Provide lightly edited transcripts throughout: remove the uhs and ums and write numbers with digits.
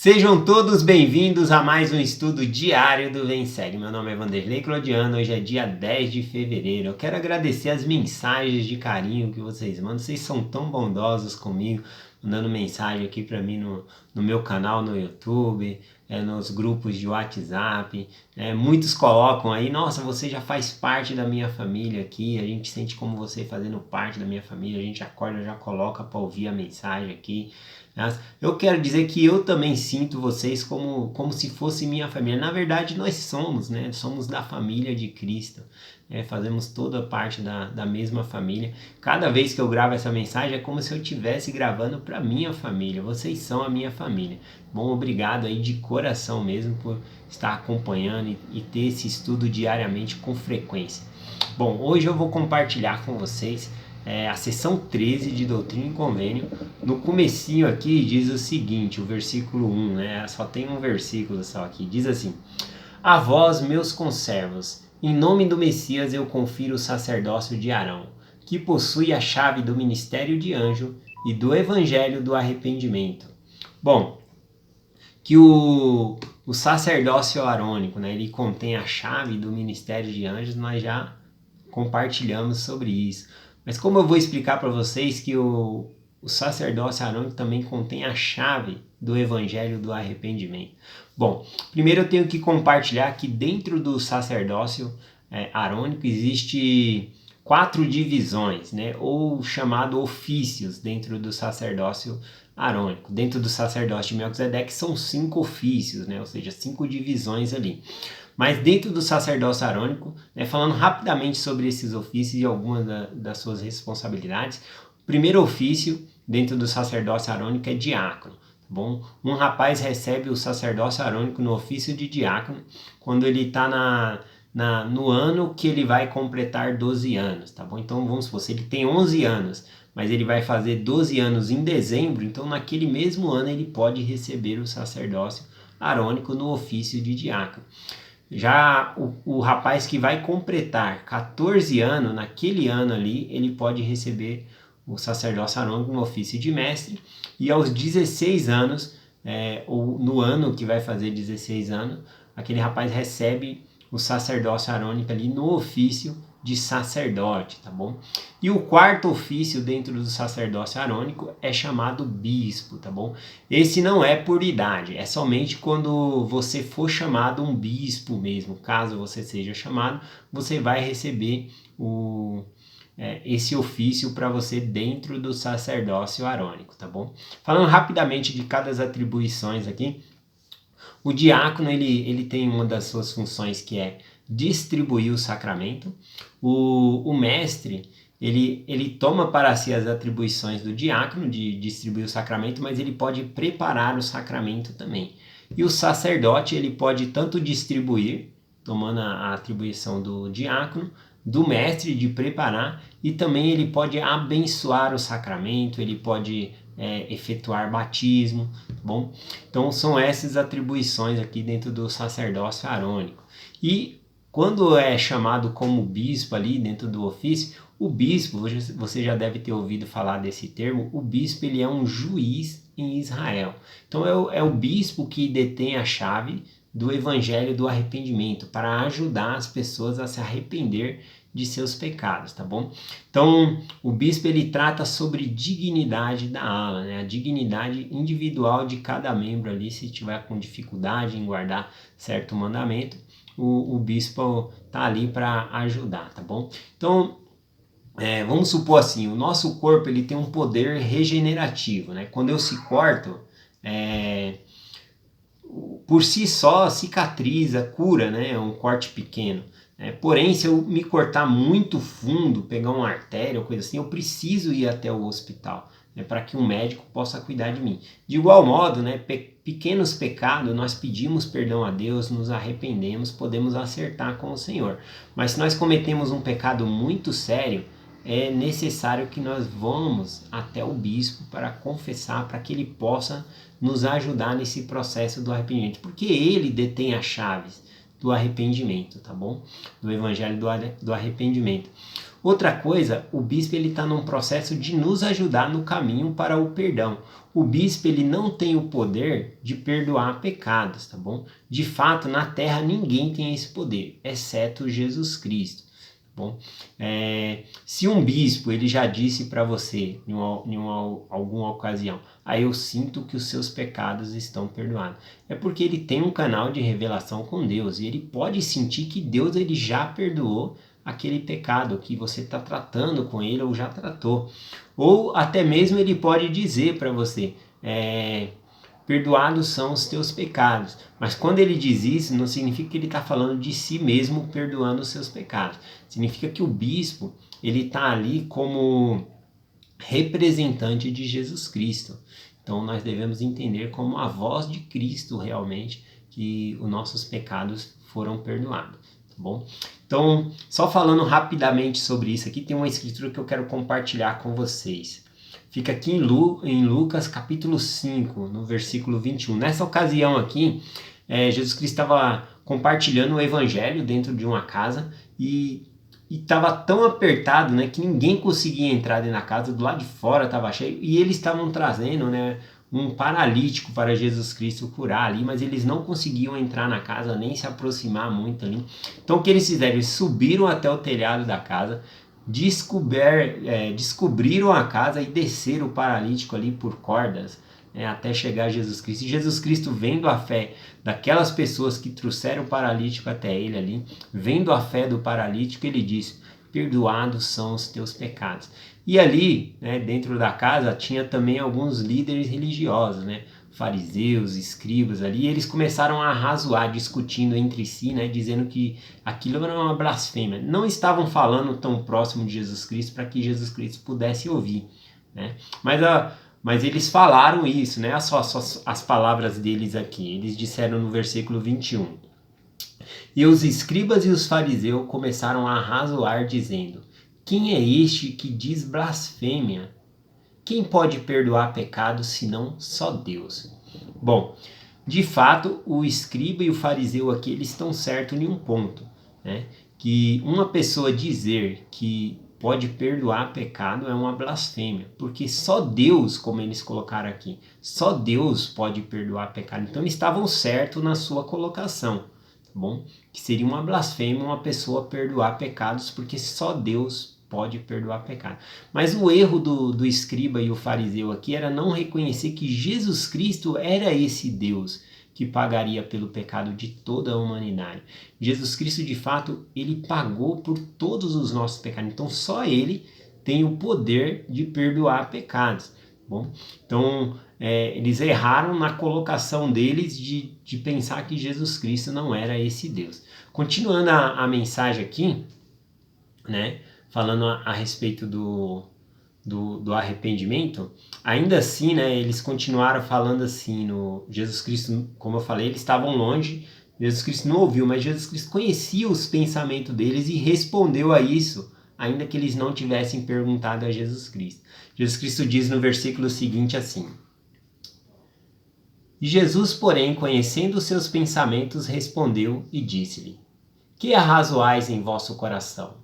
Sejam todos bem-vindos a mais um estudo diário do Vem Segue. Meu nome é Vanderlei Claudiano, hoje é dia 10 de fevereiro. Eu quero agradecer as mensagens de carinho que vocês mandam. Vocês são tão bondosos comigo, mandando mensagem aqui para mim no meu canal no YouTube, nos grupos de WhatsApp. Muitos colocam aí, nossa, você já faz parte da minha família aqui, a gente sente como você fazendo parte da minha família, a gente acorda, já coloca para ouvir a mensagem aqui. Eu quero dizer que eu também sinto vocês como se fosse minha família. Na verdade, nós somos, né? Somos da família de Cristo. Fazemos toda parte da mesma família. Cada vez que eu gravo essa mensagem é como se eu estivesse gravando para minha família. Vocês são a minha família. Bom, obrigado aí de coração mesmo por estar acompanhando e ter esse estudo diariamente com frequência. Bom, hoje eu vou compartilhar com vocês a seção 13 de Doutrina e Convênio. No comecinho aqui diz o seguinte, o versículo 1, né? Só tem um versículo só aqui, diz assim: A vós, meus conservos, em nome do Messias eu confiro o sacerdócio de Arão, que possui a chave do ministério de anjo e do evangelho do arrependimento. Bom, que o sacerdócio arônico, né, ele contém a chave do ministério de anjos, nós já compartilhamos sobre isso. Mas como eu vou explicar para vocês que o sacerdócio arônico também contém a chave do evangelho do arrependimento? Bom, primeiro eu tenho que compartilhar que dentro do sacerdócio arônico existe 4 divisões, né, ou chamado ofícios dentro do sacerdócio arônico. Dentro do sacerdócio de Melquisedeque são 5 ofícios, né, ou seja, 5 divisões ali. Mas dentro do sacerdócio arônico, né, falando rapidamente sobre esses ofícios e algumas das suas responsabilidades, o primeiro ofício dentro do sacerdócio arônico é diácono. Tá bom? Um rapaz recebe o sacerdócio arônico no ofício de diácono quando ele está no ano que ele vai completar 12 anos. Tá bom? Então vamos supor, se ele tem 11 anos, mas ele vai fazer 12 anos em dezembro, então naquele mesmo ano ele pode receber o sacerdócio arônico no ofício de diácono. Já o rapaz que vai completar 14 anos, naquele ano ali, ele pode receber o sacerdócio arônico no ofício de mestre, e aos 16 anos, ou no ano que vai fazer 16 anos, aquele rapaz recebe o sacerdócio arônico ali no ofício de sacerdote, tá bom? E o quarto ofício dentro do sacerdócio arônico é chamado bispo, tá bom? Esse não é por idade, é somente quando você for chamado um bispo mesmo. Caso você seja chamado, você vai receber esse ofício para você dentro do sacerdócio arônico, tá bom? Falando rapidamente de cada das atribuições aqui, o diácono ele tem uma das suas funções que é distribuir o sacramento. O mestre ele toma para si as atribuições do diácono de distribuir o sacramento, mas ele pode preparar o sacramento também. E o sacerdote ele pode tanto distribuir, tomando a atribuição do diácono, do mestre de preparar, e também ele pode abençoar o sacramento, ele pode efetuar batismo, tá bom? Então são essas atribuições aqui dentro do sacerdócio arônico. E quando é chamado como bispo ali dentro do ofício, o bispo, você já deve ter ouvido falar desse termo, o bispo ele é um juiz em Israel. Então é o bispo que detém a chave do evangelho do arrependimento para ajudar as pessoas a se arrepender de seus pecados, tá bom? Então, o bispo ele trata sobre dignidade da ala, né? A dignidade individual de cada membro ali, se tiver com dificuldade em guardar certo mandamento, o bispo tá ali para ajudar, tá bom? Então, vamos supor assim, o nosso corpo ele tem um poder regenerativo, né? Quando eu se corto, por si só cicatriza, cura, né? É um corte pequeno. Porém, se eu me cortar muito fundo, pegar uma artéria ou coisa assim, eu preciso ir até o hospital, né, para que um médico possa cuidar de mim. De igual modo, né, pequenos pecados, nós pedimos perdão a Deus, nos arrependemos, podemos acertar com o Senhor. Mas se nós cometemos um pecado muito sério, é necessário que nós vamos até o bispo para confessar, para que ele possa nos ajudar nesse processo do arrependimento, porque ele detém as chaves do arrependimento, tá bom? Do evangelho do arrependimento. Outra coisa, o bispo ele está num processo de nos ajudar no caminho para o perdão. o bispo ele não tem o poder de perdoar pecados, tá bom? De fato, na terra ninguém tem esse poder, exceto Jesus Cristo. Bom, se um bispo ele já disse para você em alguma ocasião, eu sinto que os seus pecados estão perdoados, é porque ele tem um canal de revelação com Deus e ele pode sentir que Deus ele já perdoou aquele pecado que você está tratando com ele ou já tratou, ou até mesmo ele pode dizer para você, perdoados são os teus pecados. Mas quando ele diz isso, não significa que ele está falando de si mesmo perdoando os seus pecados. Significa que o bispo ele está ali como representante de Jesus Cristo. Então nós devemos entender como a voz de Cristo realmente que os nossos pecados foram perdoados. Tá bom? Então, só falando rapidamente sobre isso aqui, tem uma escritura que eu quero compartilhar com vocês. Fica aqui em Lucas capítulo 5, no versículo 21. Nessa ocasião aqui, Jesus Cristo estava compartilhando o evangelho dentro de uma casa e estava tão apertado, né, que ninguém conseguia entrar dentro da casa, do lado de fora estava cheio, e eles estavam trazendo, né, um paralítico para Jesus Cristo curar ali, mas eles não conseguiam entrar na casa, nem se aproximar muito ali. Então o que eles fizeram? Eles subiram até o telhado da casa, descobriram a casa e desceram o paralítico ali por cordas, até chegar a Jesus Cristo. E Jesus Cristo, vendo a fé daquelas pessoas que trouxeram o paralítico até ele ali, vendo a fé do paralítico, ele disse: perdoados são os teus pecados. E ali, dentro da casa, tinha também alguns líderes religiosos, fariseus, escribas ali, e eles começaram a arrazoar, discutindo entre si, dizendo que aquilo era uma blasfêmia. Não estavam falando tão próximo de Jesus Cristo para que Jesus Cristo pudesse ouvir, mas eles falaram isso, as palavras deles aqui. Eles disseram no versículo 21. E os escribas e os fariseus começaram a arrazoar, dizendo: quem é este que diz blasfêmia? Quem pode perdoar pecados senão só Deus? Bom, de fato, o escriba e o fariseu aqui, eles estão certos em um ponto, que uma pessoa dizer que pode perdoar pecado é uma blasfêmia, porque só Deus, como eles colocaram aqui, só Deus pode perdoar pecado. Então eles estavam certos na sua colocação, tá bom? Que seria uma blasfêmia uma pessoa perdoar pecados, porque só Deus pode perdoar pecado. Mas o erro do escriba e o fariseu aqui era não reconhecer que Jesus Cristo era esse Deus que pagaria pelo pecado de toda a humanidade. Jesus Cristo, de fato, ele pagou por todos os nossos pecados. Então, só ele tem o poder de perdoar pecados. Bom, então, eles erraram na colocação deles de pensar que Jesus Cristo não era esse Deus. Continuando a mensagem aqui, falando a respeito do arrependimento, ainda assim, eles continuaram falando assim, Jesus Cristo, como eu falei, eles estavam longe, Jesus Cristo não ouviu, mas Jesus Cristo conhecia os pensamentos deles e respondeu a isso, ainda que eles não tivessem perguntado a Jesus Cristo. Jesus Cristo diz no versículo seguinte assim: e Jesus, porém, conhecendo os seus pensamentos, respondeu e disse-lhe: que arrazoais em vosso coração?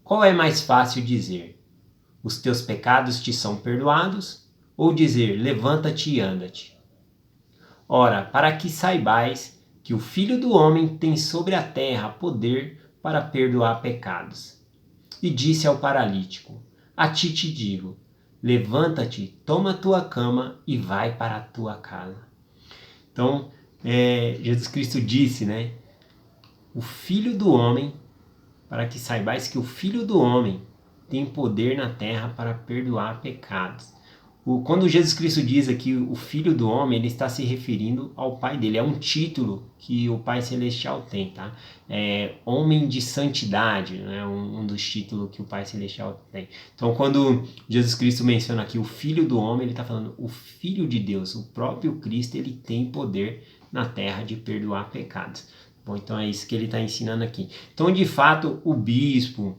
Qual é mais fácil dizer: os teus pecados te são perdoados, ou dizer: levanta-te e anda-te? Ora, para que saibais que o Filho do Homem tem sobre a terra poder para perdoar pecados. E disse ao paralítico: a ti te digo, levanta-te, toma a tua cama e vai para a tua casa. Então, Jesus Cristo disse, o Filho do Homem, para que saibais que o Filho do Homem tem poder na terra para perdoar pecados. Quando Jesus Cristo diz aqui o Filho do Homem, ele está se referindo ao Pai dele. É um título que o Pai Celestial tem, tá? Homem de Santidade, um dos títulos que o Pai Celestial tem. Então, quando Jesus Cristo menciona aqui o Filho do Homem, ele está falando o Filho de Deus, o próprio Cristo, ele tem poder na terra de perdoar pecados. Bom, então é isso que ele está ensinando aqui. Então, de fato, o bispo,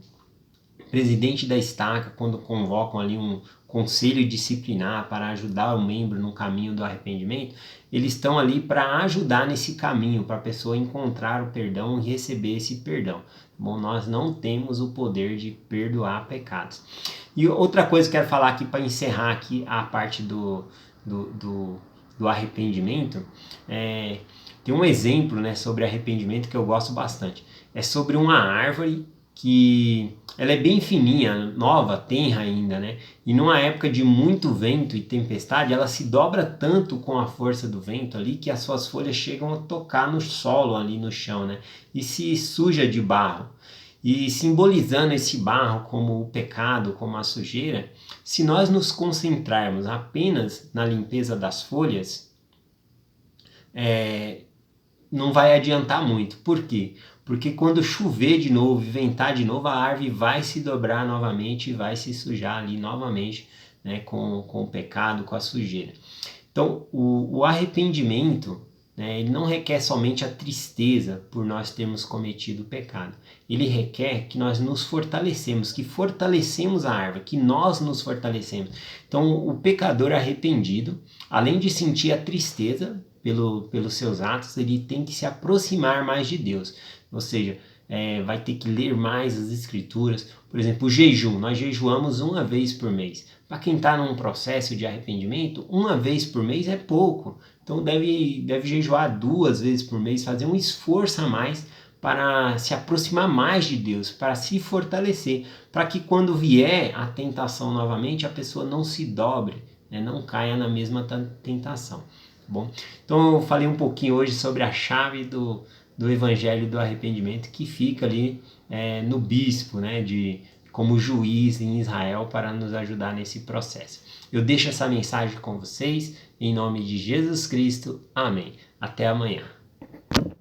presidente da estaca, quando convocam ali um conselho disciplinar para ajudar o membro no caminho do arrependimento, eles estão ali para ajudar nesse caminho, para a pessoa encontrar o perdão e receber esse perdão. Bom, nós não temos o poder de perdoar pecados. E outra coisa que eu quero falar aqui para encerrar aqui a parte do arrependimento, tem um exemplo, né, sobre arrependimento que eu gosto bastante. É sobre uma árvore que ela é bem fininha, nova, tenra ainda, né? E numa época de muito vento e tempestade, ela se dobra tanto com a força do vento ali que as suas folhas chegam a tocar no solo ali no chão, né? E se suja de barro. E simbolizando esse barro como o pecado, como a sujeira, se nós nos concentrarmos apenas na limpeza das folhas, não vai adiantar muito. Por quê? Porque quando chover de novo, ventar de novo, a árvore vai se dobrar novamente e vai se sujar ali novamente, né, com o pecado, com a sujeira. Então, o arrependimento, né, ele não requer somente a tristeza por nós termos cometido o pecado. Ele requer que nós nos fortalecemos, que fortalecemos a árvore, que nós nos fortalecemos. Então, o pecador arrependido, além de sentir a tristeza pelos seus atos, ele tem que se aproximar mais de Deus. Ou seja, vai ter que ler mais as escrituras. Por exemplo, o jejum. Nós jejuamos uma vez por mês. Para quem está num processo de arrependimento, uma vez por mês é pouco. Então deve jejuar 2 vezes por mês, fazer um esforço a mais para se aproximar mais de Deus, para se fortalecer, para que quando vier a tentação novamente, a pessoa não se dobre, né, não caia na mesma tentação. Tá bom? Então eu falei um pouquinho hoje sobre a chave do evangelho do arrependimento que fica ali no bispo, né, como juiz em Israel para nos ajudar nesse processo. Eu deixo essa mensagem com vocês, em nome de Jesus Cristo. Amém. Até amanhã.